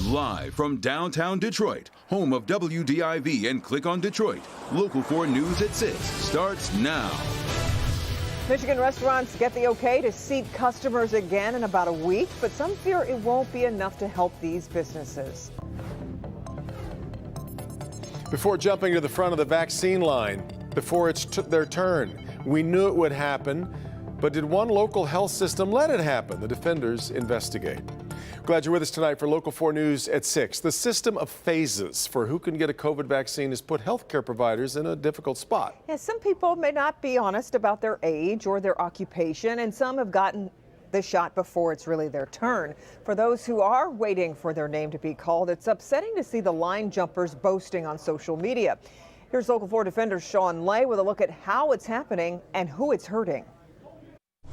Live from downtown Detroit, home of WDIV and Click on Detroit, Local 4 News at 6 starts now. Michigan restaurants get the okay to seat customers again in about a week, but some fear it won't be enough to help these businesses. Before jumping to the front of the vaccine line, before it's their turn, we knew it would happen, but did one local health system let it happen? The defenders investigate. Glad you're with us tonight for Local 4 News at 6. The system of phases for who can get a COVID vaccine has put healthcare providers in a difficult spot. Yeah, some people may not be honest about their age or their occupation, and some have gotten the shot before it's really their turn. For those who are waiting for their name to be called, it's upsetting to see the line jumpers boasting on social media. Here's Local 4 Defender Sean Lay with a look at how it's happening and who it's hurting.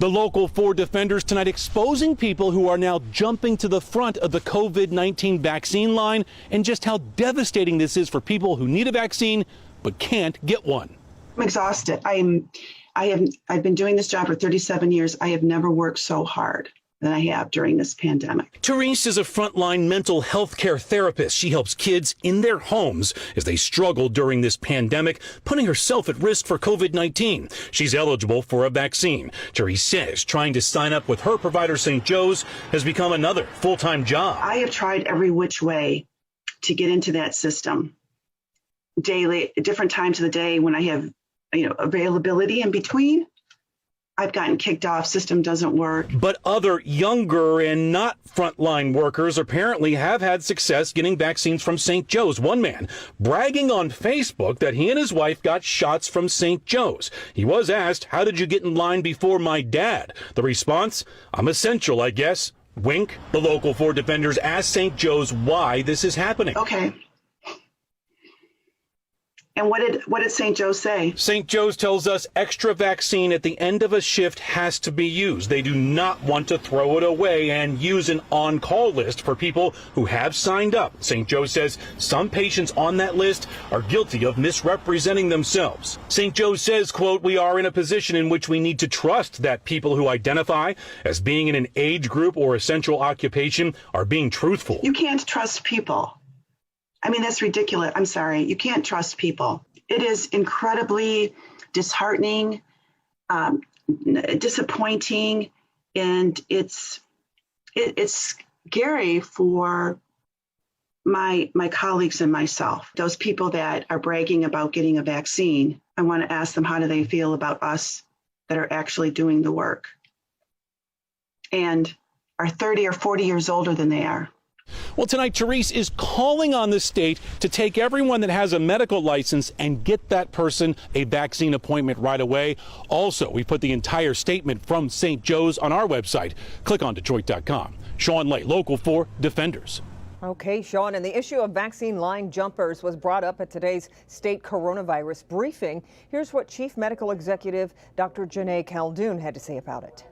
The Local 4 Defenders tonight exposing people who are now jumping to the front of the COVID-19 vaccine line and just how devastating this is for people who need a vaccine but can't get one. I'm exhausted. I've been doing this job for 37 years. I have never worked so hard than I have during this pandemic. Therese is a frontline mental health care therapist. She helps kids in their homes as they struggle during this pandemic, putting herself at risk for COVID-19. She's eligible for a vaccine. Therese says trying to sign up with her provider, St. Joe's, has become another full-time job. I have tried every which way to get into that system daily, at different times of the day when I have, availability in between. I've gotten kicked off, system doesn't work. But other younger and not frontline workers apparently have had success getting vaccines from St. Joe's. One man bragging on Facebook that he and his wife got shots from St. Joe's. He was asked, "How did you get in line before my dad?" The response, "I'm essential, I guess." Wink. The Local 4 Defenders asked St. Joe's why this is happening. Okay. And what did St. Joe's say? St. Joe's tells us extra vaccine at the end of a shift has to be used. They do not want to throw it away and use an on-call list for people who have signed up. St. Joe's says some patients on that list are guilty of misrepresenting themselves. St. Joe's says, quote, "We are in a position in which we need to trust that people who identify as being in an age group or essential occupation are being truthful." You can't trust people. I mean, that's ridiculous. I'm sorry. You can't trust people. It is incredibly disheartening, disappointing, and it's scary for my colleagues and myself. Those people that are bragging about getting a vaccine, I want to ask them, how do they feel about us that are actually doing the work and are 30 or 40 years older than they are? Well, tonight, Therese is calling on the state to take everyone that has a medical license and get that person a vaccine appointment right away. Also, we put the entire statement from St. Joe's on our website. ClickOnDetroit.com. Sean Lay, Local 4 Defenders. Okay, Sean, and the issue of vaccine line jumpers was brought up at today's state coronavirus briefing. Here's what Chief Medical Executive Dr. Janae Caldoun had to say about it.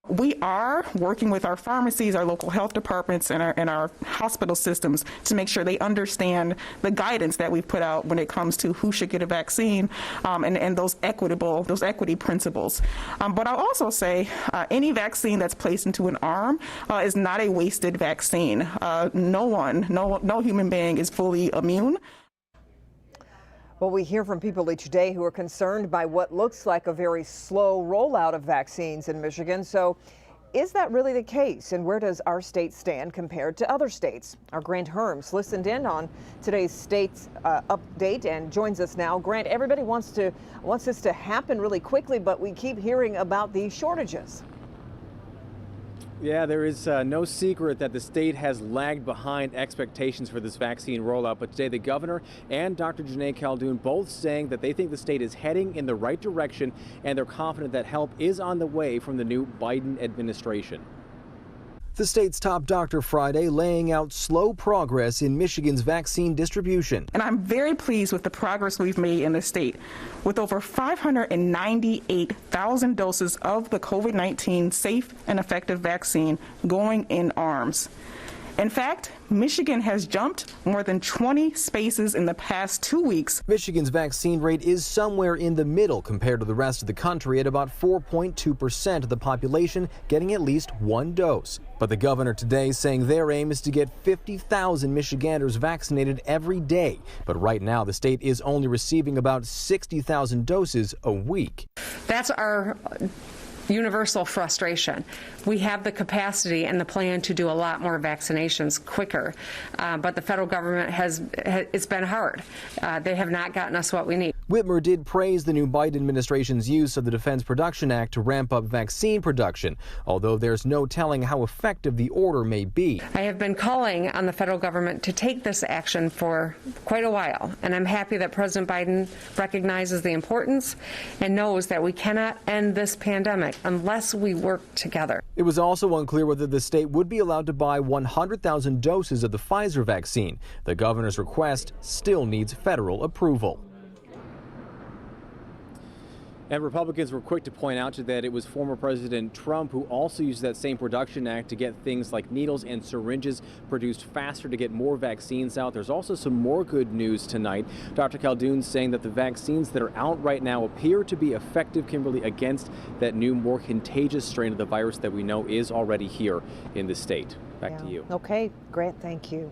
We are working with our pharmacies, our local health departments, and our hospital systems to make sure they understand the guidance that we've put out when it comes to who should get a vaccine and those equity principles. But I'll also say any vaccine that's placed into an arm is not a wasted vaccine. No human being is fully immune. Well, we hear from people each day who are concerned by what looks like a very slow rollout of vaccines in Michigan. So is that really the case? And where does our state stand compared to other states? Our Grant Herms listened in on today's state's update and joins us now. Grant, everybody wants this to happen really quickly, but we keep hearing about these shortages. Yeah, there is no secret that the state has lagged behind expectations for this vaccine rollout. But today, the governor and Dr. Janae Caldoun both saying that they think the state is heading in the right direction, and they're confident that help is on the way from the new Biden administration. The state's top doctor Friday laying out slow progress in Michigan's vaccine distribution. And I'm very pleased with the progress we've made in the state, with over 598,000 doses of the COVID-19 safe and effective vaccine going in arms. In fact, Michigan has jumped more than 20 spaces in the past 2 weeks. Michigan's vaccine rate is somewhere in the middle compared to the rest of the country at about 4.2% of the population getting at least one dose. But the governor today saying their aim is to get 50,000 Michiganders vaccinated every day. But right now, the state is only receiving about 60,000 doses a week. That's our universal frustration. We have the capacity and the plan to do a lot more vaccinations quicker, but the federal government it's been hard. They have not gotten us what we need. Whitmer did praise the new Biden administration's use of the Defense Production Act to ramp up vaccine production, although there's no telling how effective the order may be. I have been calling on the federal government to take this action for quite a while, and I'm happy that President Biden recognizes the importance and knows that we cannot end this pandemic unless we work together. It was also unclear whether the state would be allowed to buy 100,000 doses of the Pfizer vaccine. The governor's request still needs federal approval. And Republicans were quick to point out that it was former President Trump who also used that same production act to get things like needles and syringes produced faster to get more vaccines out. There's also some more good news tonight. Dr. Khaldun saying that the vaccines that are out right now appear to be effective, Kimberly, against that new, more contagious strain of the virus that we know is already here in the state. Back to you. Okay, Grant, thank you.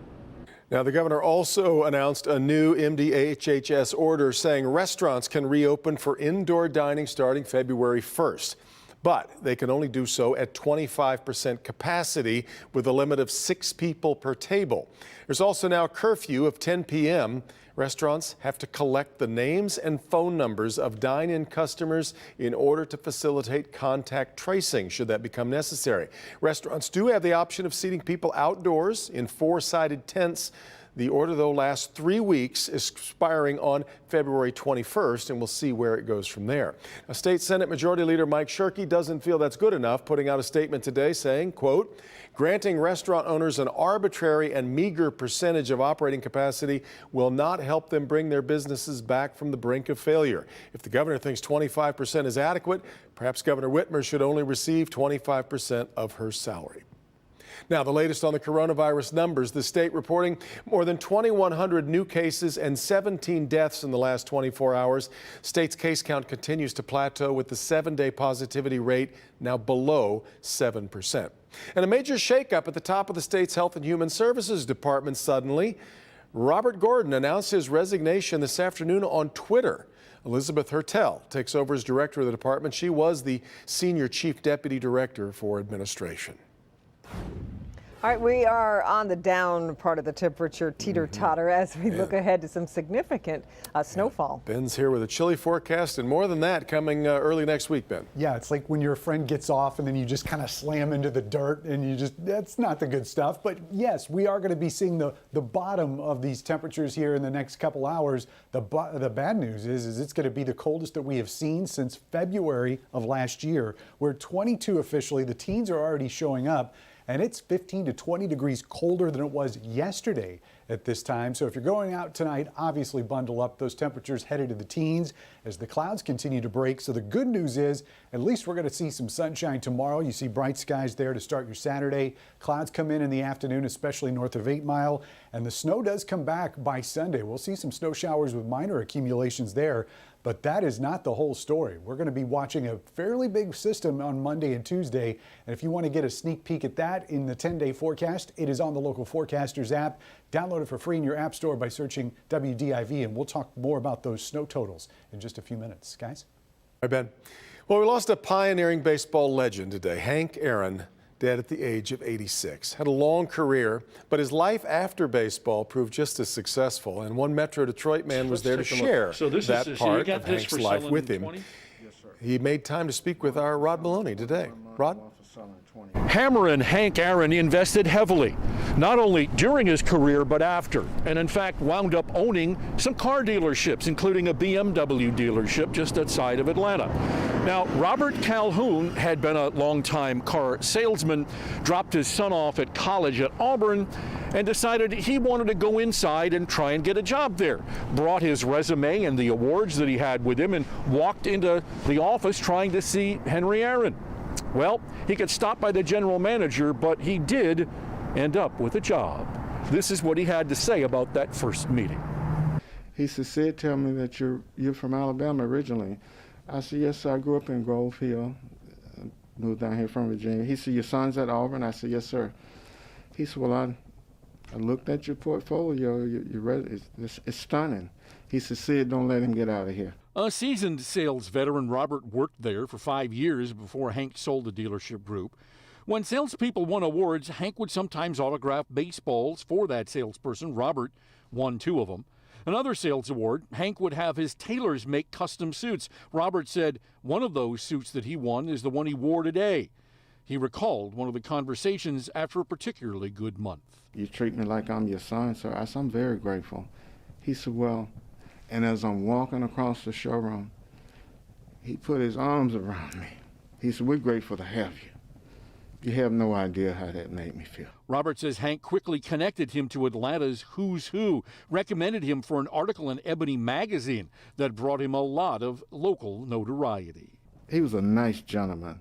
Now, the governor also announced a new MDHHS order saying restaurants can reopen for indoor dining starting February 1st. But they can only do so at 25% capacity with a limit of 6 people per table. There's also now a curfew of 10 p.m. Restaurants have to collect the names and phone numbers of dine-in customers in order to facilitate contact tracing, should that become necessary. Restaurants do have the option of seating people outdoors in 4-sided tents. The order, though, lasts 3 weeks, expiring on February 21st, and we'll see where it goes from there. Now, State Senate Majority Leader Mike Shirkey doesn't feel that's good enough, putting out a statement today saying, quote, granting restaurant owners an arbitrary and meager percentage of operating capacity will not help them bring their businesses back from the brink of failure. If the governor thinks 25% is adequate, perhaps Governor Whitmer should only receive 25% of her salary. Now, the latest on the coronavirus numbers, the state reporting more than 2,100 new cases and 17 deaths in the last 24 hours. State's case count continues to plateau with the 7-day positivity rate now below 7%. And a major shakeup at the top of the state's Health and Human Services Department suddenly. Robert Gordon announced his resignation this afternoon on Twitter. Elizabeth Hertel takes over as director of the department. She was the senior chief deputy director for administration. All right, we are on the down part of the temperature teeter-totter as we look ahead to some significant snowfall. Ben's here with a chilly forecast and more than that coming early next week, Ben. Yeah, it's like when your friend gets off and then you just kind of slam into the dirt and that's not the good stuff. But yes, we are going to be seeing the bottom of these temperatures here in the next couple hours. The bad news is it's going to be the coldest that we have seen since February of last year. We're 22 officially. The teens are already showing up. And it's 15 to 20 degrees colder than it was yesterday at this time. So if you're going out tonight, obviously bundle up. Those temperatures headed to the teens as the clouds continue to break. So the good news is at least we're going to see some sunshine tomorrow. You see bright skies there to start your Saturday. Clouds come in the afternoon, especially north of 8 Mile. And the snow does come back by Sunday. We'll see some snow showers with minor accumulations there. But that is not the whole story. We're going to be watching a fairly big system on Monday and Tuesday. And if you want to get a sneak peek at that in the 10-day forecast, it is on the Local Forecasters app. Download it for free in your app store by searching WDIV. And we'll talk more about those snow totals in just a few minutes. Guys? Hi, Ben. Well, we lost a pioneering baseball legend today, Hank Aaron, dead at the age of 86. Had a long career, but his life after baseball proved just as successful. And one Metro Detroit man was there to share that part of Hank's life with him. Yes, sir. He made time to speak with our Rod Maloney today. Rod? Hammerin' Hank Aaron invested heavily, not only during his career, but after, and in fact wound up owning some car dealerships, including a BMW dealership just outside of Atlanta. Now, Robert Calhoun had been a longtime car salesman, dropped his son off at college at Auburn, and decided he wanted to go inside and try and get a job there. Brought his resume and the awards that he had with him and walked into the office trying to see Henry Aaron. Well, he got stopped by the general manager, but he did end up with a job. This is what he had to say about that first meeting. He said, Sid, tell me that you're from Alabama originally. I said, yes, sir. I grew up in Grove Hill, moved down here from Virginia. He said, your son's at Auburn? I said, yes, sir. He said, well, I looked at your portfolio. It's stunning. He said, Sid, don't let him get out of here. A seasoned sales veteran, Robert worked there for 5 years before Hank sold the dealership group. When salespeople won awards, Hank would sometimes autograph baseballs for that salesperson. Robert won 2 of them. Another sales award, Hank would have his tailors make custom suits. Robert said one of those suits that he won is the one he wore today. He recalled one of the conversations after a particularly good month. You treat me like I'm your son, sir. I said, I'm very grateful. He said, well, and as I'm walking across the showroom, he put his arms around me. He said, we're grateful to have you. You have no idea how that made me feel. Robert says Hank quickly connected him to Atlanta's Who's Who, recommended him for an article in Ebony magazine that brought him a lot of local notoriety. He was a nice gentleman.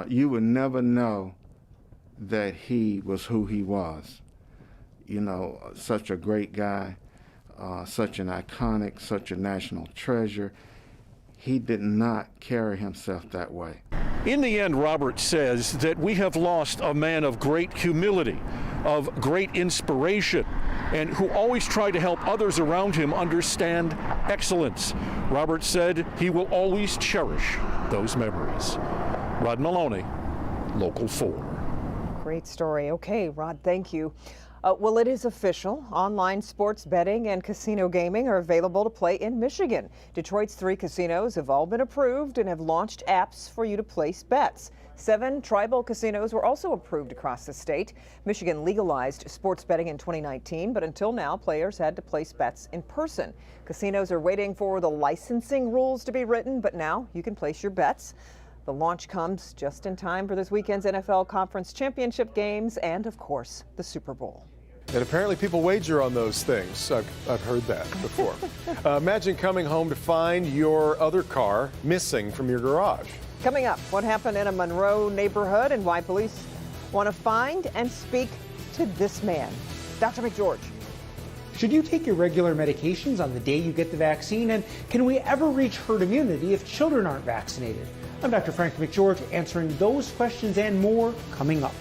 You would never know that he was who he was. You know, such a great guy, such an iconic, such a national treasure. He did not carry himself that way. In the end, Robert says that we have lost a man of great humility, of great inspiration, and who always tried to help others around him understand excellence. Robert said he will always cherish those memories. Rod Maloney, Local 4. Great story. Okay, Rod, thank you. Well, it is official. Online sports betting and casino gaming are available to play in Michigan. Detroit's 3 casinos have all been approved and have launched apps for you to place bets. 7 tribal casinos were also approved across the state. Michigan legalized sports betting in 2019, but until now, players had to place bets in person. Casinos are waiting for the licensing rules to be written, but now you can place your bets. The launch comes just in time for this weekend's NFL Conference Championship games and, of course, the Super Bowl. And apparently people wager on those things. I've heard that before. Imagine coming home to find your other car missing from your garage. Coming up, what happened in a Monroe neighborhood and why police want to find and speak to this man. Dr. McGeorge. Should you take your regular medications on the day you get the vaccine? And can we ever reach herd immunity if children aren't vaccinated? I'm Dr. Frank McGeorge, answering those questions and more coming up.